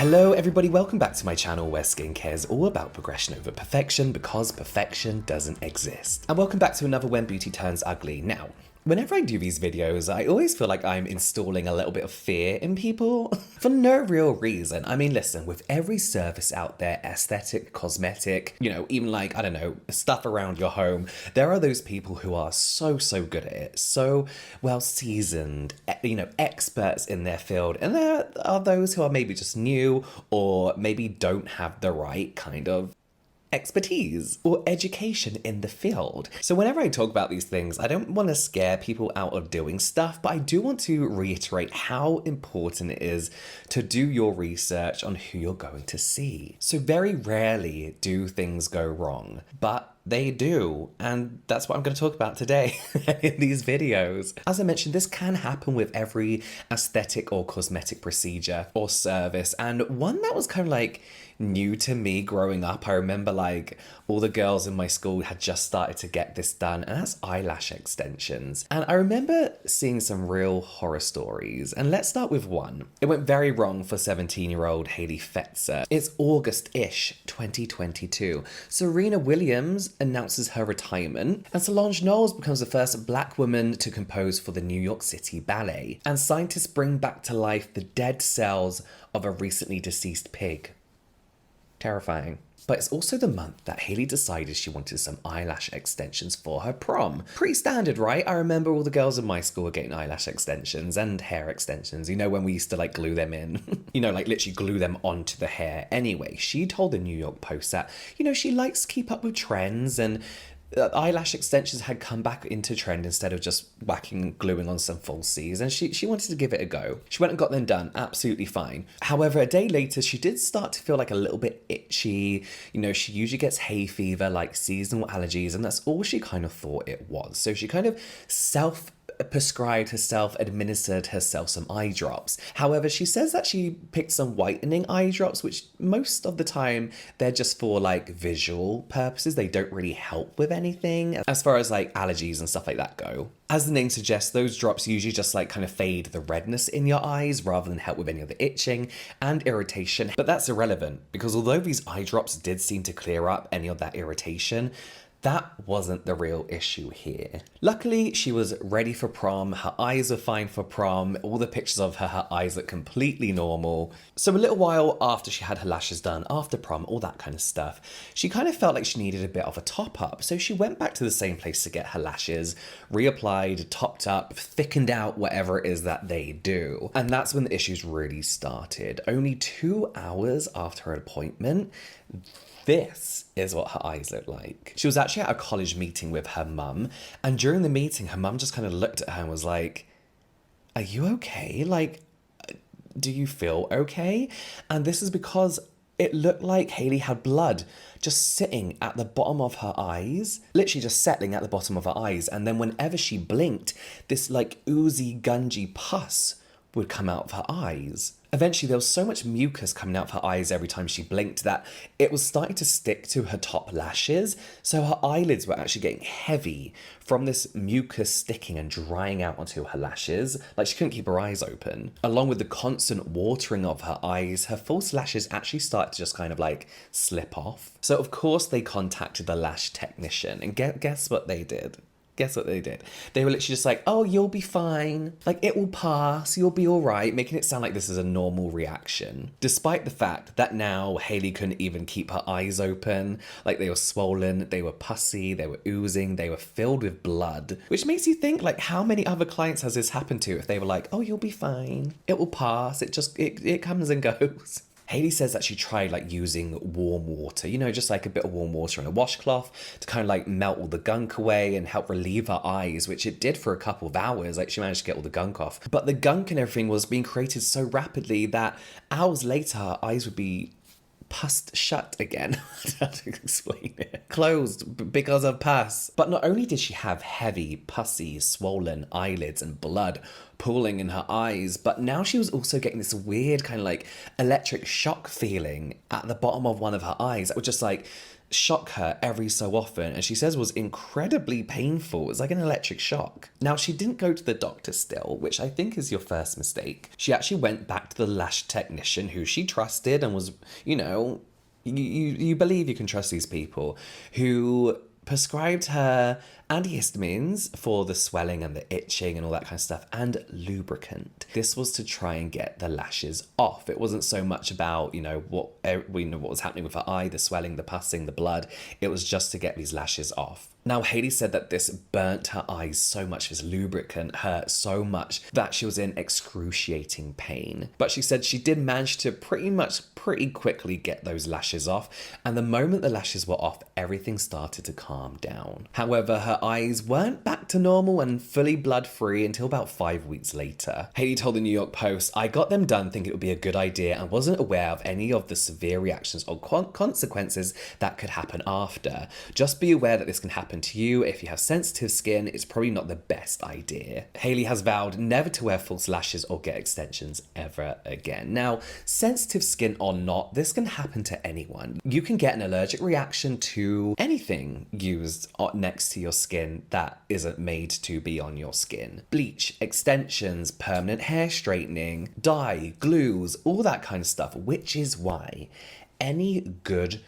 Hello everybody, welcome back to my channel where skincare is all about progression over perfection because perfection doesn't exist. And welcome back to another When Beauty Turns Ugly. Now, whenever I do these videos, I always feel like I'm installing a little bit of fear in people for no real reason. I mean, listen, with every service out there, aesthetic, cosmetic, even like, I don't know, stuff around your home, there are those people who are so good at it, so well seasoned, experts in their field. And there are those who are maybe just new or maybe don't have the right kind of expertise or education in the field. So whenever I talk about these things, I don't want to scare people out of doing stuff, but I do want to reiterate how important it is to do your research on who you're going to see. So very rarely do things go wrong, but they do, and that's what I'm going to talk about today in these videos. As I mentioned, this can happen with every aesthetic or cosmetic procedure or service, and one that was kind of like new to me growing up. I remember like all the girls in my school had just started to get this done, and that's eyelash extensions. And I remember seeing some real horror stories, and let's start with one. It went very wrong for 17-year-old Hailey Fetzer. It's August-ish 2022. Serena Williams announces her retirement, and Solange Knowles becomes the first black woman to compose for the New York City Ballet. And scientists bring back to life the dead cells of a recently deceased pig. Terrifying. But it's also the month that Hailey decided she wanted some eyelash extensions for her prom. Pretty standard, right? I remember all the girls in my school were getting eyelash extensions and hair extensions, when we used to like glue them in, like literally glue them onto the hair. Anyway, she told the New York Post that, she likes to keep up with trends, and eyelash extensions had come back into trend instead of just gluing on some falsies, and she wanted to give it a go. She went and got them done, absolutely fine. However, a day later, she did start to feel like a little bit itchy. She usually gets hay fever, like seasonal allergies, and that's all she kind of thought it was. So she kind of self-prescribed herself, administered herself some eye drops. However, she says that she picked some whitening eye drops, which most of the time they're just for like visual purposes. They don't really help with anything as far as like allergies and stuff like that go. As the name suggests, those drops usually just like kind of fade the redness in your eyes rather than help with any of the itching and irritation. But that's irrelevant because although these eye drops did seem to clear up any of that irritation, that wasn't the real issue here. Luckily, she was ready for prom. Her eyes are fine for prom. All the pictures of her eyes look completely normal. So a little while after she had her lashes done, after prom, all that kind of stuff, she kind of felt like she needed a bit of a top up. So she went back to the same place to get her lashes, reapplied, topped up, thickened out, whatever it is that they do. And that's when the issues really started. Only 2 hours after her appointment, this is what her eyes look like. She was actually at a college meeting with her mum, and during the meeting, her mum just kind of looked at her and was like, "Are you okay? Like, do you feel okay?" And this is because it looked like Hailey had blood just sitting at the bottom of her eyes, literally just settling at the bottom of her eyes. And then whenever she blinked, this like oozy, gungy pus would come out of her eyes. Eventually, there was so much mucus coming out of her eyes every time she blinked that it was starting to stick to her top lashes. So her eyelids were actually getting heavy from this mucus sticking and drying out onto her lashes. Like she couldn't keep her eyes open. Along with the constant watering of her eyes, her false lashes actually started to just kind of like slip off. So of course they contacted the lash technician, and guess what they did? Guess what they did? They were literally just like, "Oh, you'll be fine. Like, it will pass. You'll be all right," making it sound like this is a normal reaction. Despite the fact that now Hailey couldn't even keep her eyes open. Like, they were swollen, they were pussy, they were oozing, they were filled with blood. Which makes you think, like, how many other clients has this happened to if they were like, "Oh, you'll be fine. It will pass. It comes and goes." Hailey says that she tried like using warm water, just like a bit of warm water in a washcloth to kind of like melt all the gunk away and help relieve her eyes, which it did for a couple of hours. Like she managed to get all the gunk off. But the gunk and everything was being created so rapidly that hours later her eyes would be pussed shut again. I don't know how to explain it. Closed because of pus. But not only did she have heavy, pussy, swollen eyelids and blood pooling in her eyes, but now she was also getting this weird kind of like electric shock feeling at the bottom of one of her eyes that would just like shock her every so often, and she says was incredibly painful. It's like an electric shock. Now, she didn't go to the doctor still, which I think is your first mistake. She actually went back to the lash technician who she trusted and was, you know, you believe you can trust these people, who prescribed her antihistamines for the swelling and the itching and all that kind of stuff, and lubricant. This was to try and get the lashes off. It wasn't so much about, you know, what was happening with her eye, the swelling, the pussing, the blood. It was just to get these lashes off. Now, Hailey said that this burnt her eyes so much, this lubricant hurt so much that she was in excruciating pain. But she said she did manage to pretty quickly get those lashes off, and the moment the lashes were off, everything started to calm down. However, her eyes weren't back to normal and fully blood-free until about 5 weeks later. Hailey told the New York Post, "I got them done thinking it would be a good idea and wasn't aware of any of the severe reactions or consequences that could happen after. Just be aware that this can happen to you. If you have sensitive skin, it's probably not the best idea." Hailey has vowed never to wear false lashes or get extensions ever again. Now, sensitive skin or not, this can happen to anyone. You can get an allergic reaction to anything used next to your skin that isn't made to be on your skin. Bleach, extensions, permanent hair straightening, dye, glues, all that kind of stuff, which is why any good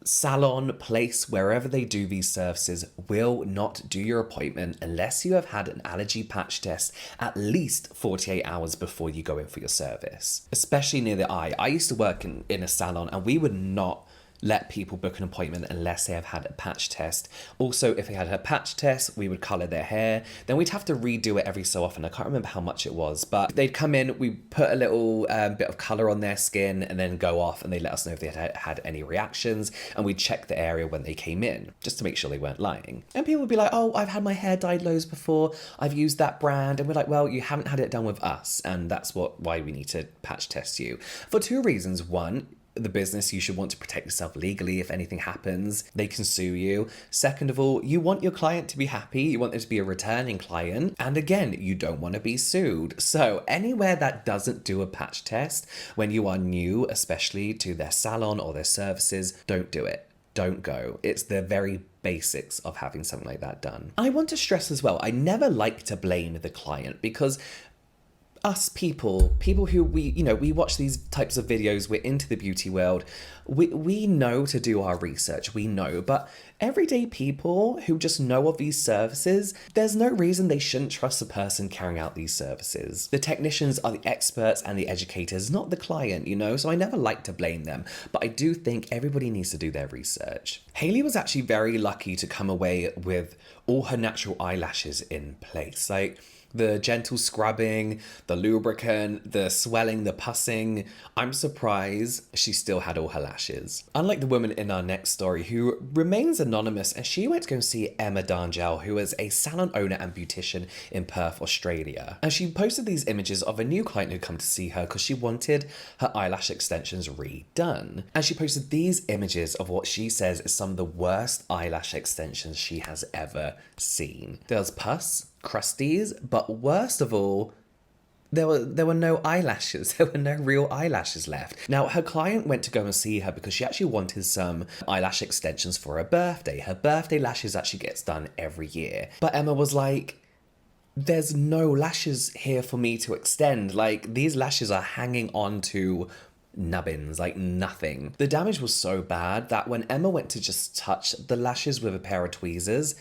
salon, place, wherever they do these services will not do your appointment unless you have had an allergy patch test at least 48 hours before you go in for your service, especially near the eye. I used to work in a salon, and we would not let people book an appointment unless they have had a patch test. Also, if they had a patch test, we would colour their hair. Then we'd have to redo it every so often. I can't remember how much it was, but they'd come in, we put a little bit of colour on their skin and then go off, and they let us know if they had any reactions, and we'd check the area when they came in, just to make sure they weren't lying. And people would be like, "Oh, I've had my hair dyed lows before, I've used that brand," and we're like, "Well, you haven't had it done with us, and that's why we need to patch test you." For two reasons. One, the business, you should want to protect yourself legally. If anything happens, they can sue you. Second of all, you want your client to be happy. You want them to be a returning client. And again, you don't want to be sued. So anywhere that doesn't do a patch test when you are new, especially to their salon or their services, don't do it. Don't go. It's the very basics of having something like that done. I want to stress as well, I never like to blame the client, because us people who we watch these types of videos, we're into the beauty world, we know to do our research, we know, but everyday people who just know of these services, there's no reason they shouldn't trust the person carrying out these services. The technicians are the experts and the educators, not the client, so I never like to blame them, but I do think everybody needs to do their research. Hailey was actually very lucky to come away with all her natural eyelashes in place. Like, the gentle scrubbing, the lubricant, the swelling, the pussing. I'm surprised she still had all her lashes. Unlike the woman in our next story, who remains anonymous, and she went to go see Emma Darngell, who is a salon owner and beautician in Perth, Australia. And she posted these images of a new client who'd come to see her because she wanted her eyelash extensions redone. And she posted these images of what she says is some of the worst eyelash extensions she has ever seen. There's pus, crusties, but worst of all, there were no eyelashes. There were no real eyelashes left. Now, her client went to go and see her because she actually wanted some eyelash extensions for her birthday. Her birthday lashes actually gets done every year. But Emma was like, "There's no lashes here for me to extend. Like, these lashes are hanging on to nubbins, like nothing." The damage was so bad that when Emma went to just touch the lashes with a pair of tweezers,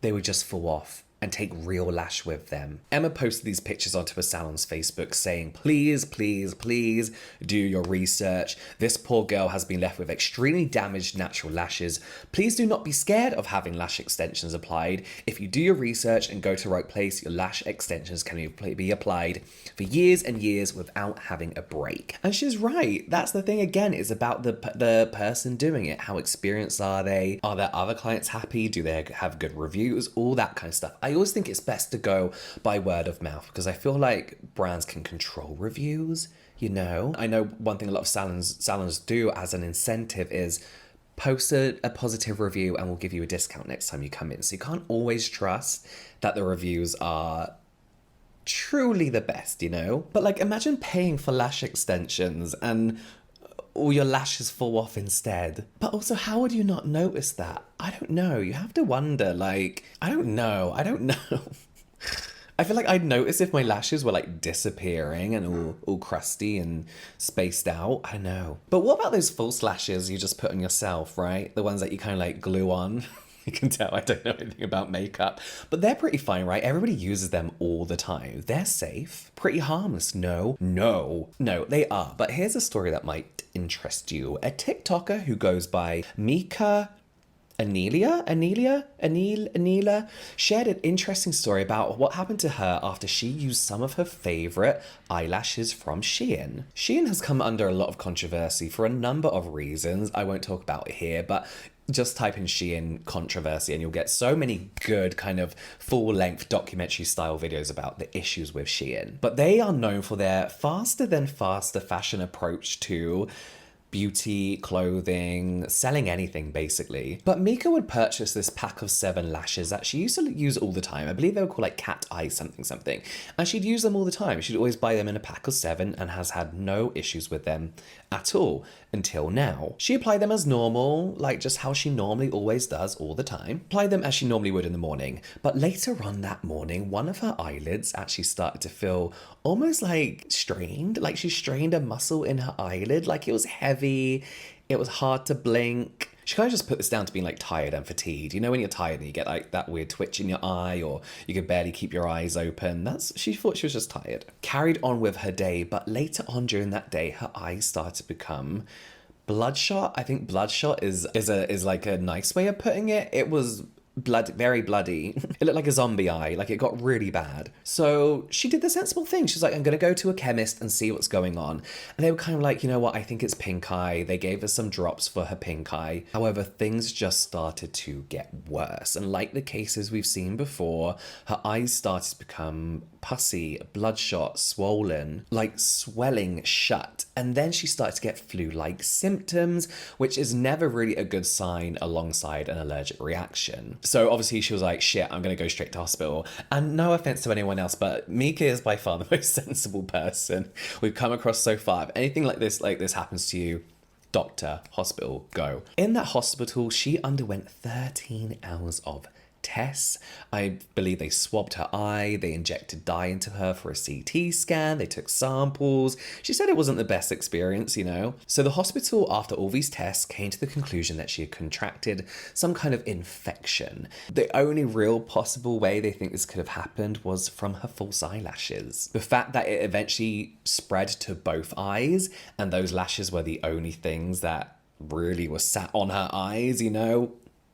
they would just fall off and take real lash with them. Emma posted these pictures onto her salon's Facebook saying, "Please, please, please do your research. This poor girl has been left with extremely damaged natural lashes. Please do not be scared of having lash extensions applied. If you do your research and go to the right place, your lash extensions can be applied for years and years without having a break." And she's right. That's the thing again, is about the person doing it. How experienced are they? Are their other clients happy? Do they have good reviews? All that kind of stuff. I always think it's best to go by word of mouth because I feel like brands can control reviews, I know one thing a lot of salons do as an incentive is post a positive review and we'll give you a discount next time you come in. So you can't always trust that the reviews are truly the best, you know? But like, imagine paying for lash extensions and all your lashes fall off instead. But also, how would you not notice that? I don't know. You have to wonder, like, I don't know. I feel like I'd notice if my lashes were like disappearing and all crusty and spaced out. I don't know. But what about those false lashes you just put on yourself, right? The ones that you kind of like glue on. You can tell I don't know anything about makeup, but they're pretty fine, right? Everybody uses them all the time. They're safe, pretty harmless. No, they are. But here's a story that might interest you. A TikToker who goes by Mika Anelia shared an interesting story about what happened to her after she used some of her favorite eyelashes from Shein. Shein has come under a lot of controversy for a number of reasons I won't talk about here, but just type in Shein controversy and you'll get so many good kind of full-length documentary style videos about the issues with Shein. But they are known for their faster than faster fashion approach to beauty, clothing, selling anything basically. But Mika would purchase this pack of 7 lashes that she used to use all the time. I believe they were called like cat eye something. And she'd use them all the time. She'd always buy them in a pack of 7 and has had no issues with them at all until now. She applied them as normal, like just how she normally always does all the time. Applied them as she normally would in the morning. But later on that morning, one of her eyelids actually started to feel almost like strained, like she strained a muscle in her eyelid, like it was heavy, it was hard to blink. She kind of just put this down to being like tired and fatigued. You know when you're tired and you get like that weird twitch in your eye or you can barely keep your eyes open? She thought she was just tired. Carried on with her day, but later on during that day, her eyes started to become bloodshot. I think bloodshot is like a nice way of putting it. It was very bloody. It looked like a zombie eye, like it got really bad. So she did the sensible thing. She's like, I'm gonna go to a chemist and see what's going on. And they were kind of like, you know what, I think it's pink eye. They gave her some drops for her pink eye. However, things just started to get worse. And like the cases we've seen before, her eyes started to become pussy, bloodshot, swollen, like swelling shut. And then she started to get flu-like symptoms, which is never really a good sign alongside an allergic reaction. So obviously she was like, shit, I'm going to go straight to hospital. And no offense to anyone else, but Mika is by far the most sensible person we've come across so far. If anything like this happens to you, doctor, hospital, go. In that hospital, she underwent 13 hours of tests. I believe they swabbed her eye, they injected dye into her for a CT scan, they took samples. She said it wasn't the best experience, you know. So the hospital, after all these tests, came to the conclusion that she had contracted some kind of infection. The only real possible way they think this could have happened was from her false eyelashes. The fact that it eventually spread to both eyes and those lashes were the only things that really were sat on her eyes, you know.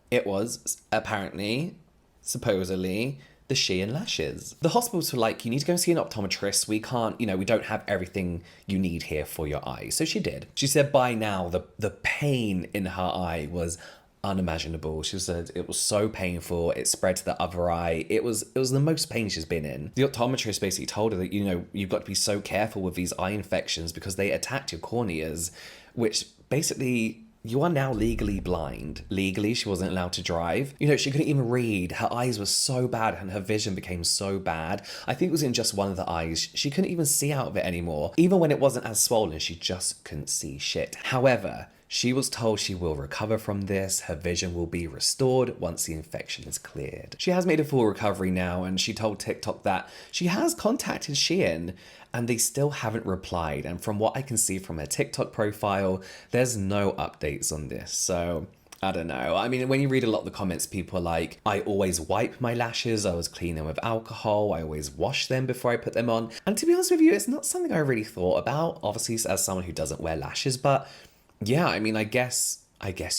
It was apparently, supposedly, the Shein lashes. The hospitals were like, you need to go and see an optometrist. We can't, we don't have everything you need here for your eye. So she did. She said by now the pain in her eye was unimaginable. She said it was so painful. It spread to the other eye. It was the most pain she's been in. The optometrist basically told her that, you've got to be so careful with these eye infections because they attack your corneas, which basically, you are now legally blind. Legally, she wasn't allowed to drive. She couldn't even read. Her eyes were so bad and her vision became so bad. I think it was in just one of the eyes. She couldn't even see out of it anymore. Even when it wasn't as swollen, she just couldn't see shit. However, she was told she will recover from this. Her vision will be restored once the infection is cleared. She has made a full recovery now, and she told TikTok that she has contacted Shein and they still haven't replied. And from what I can see from her TikTok profile, there's no updates on this. So I don't know. I mean, when you read a lot of the comments, people are like, I always wipe my lashes. I always clean them with alcohol. I always wash them before I put them on. And to be honest with you, it's not something I really thought about, obviously, as someone who doesn't wear lashes. But yeah, I mean, I guess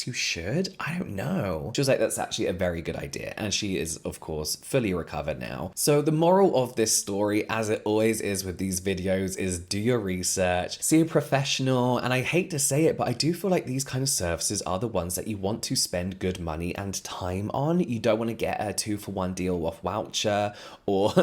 you should. I don't know. She was like, that's actually a very good idea. And she is, of course, fully recovered now. So the moral of this story, as it always is with these videos, is do your research, see a professional. And I hate to say it, but I do feel like these kind of services are the ones that you want to spend good money and time on. You don't want to get a 2-for-1 deal off voucher or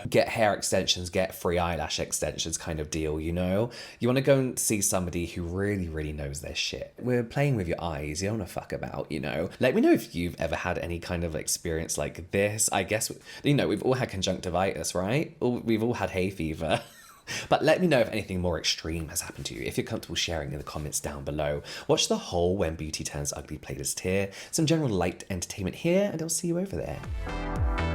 get hair extensions, get free eyelash extensions kind of deal, You want to go and see somebody who really, really knows their shit. We're playing playing with your eyes. You don't want to fuck about, you know? Let me know if you've ever had any kind of experience like this. I guess, you know, we've all had conjunctivitis, right? We've all had hay fever. But let me know if anything more extreme has happened to you. If you're comfortable sharing in the comments down below. Watch the whole When Beauty Turns Ugly playlist here. Some general light entertainment here, and I'll see you over there.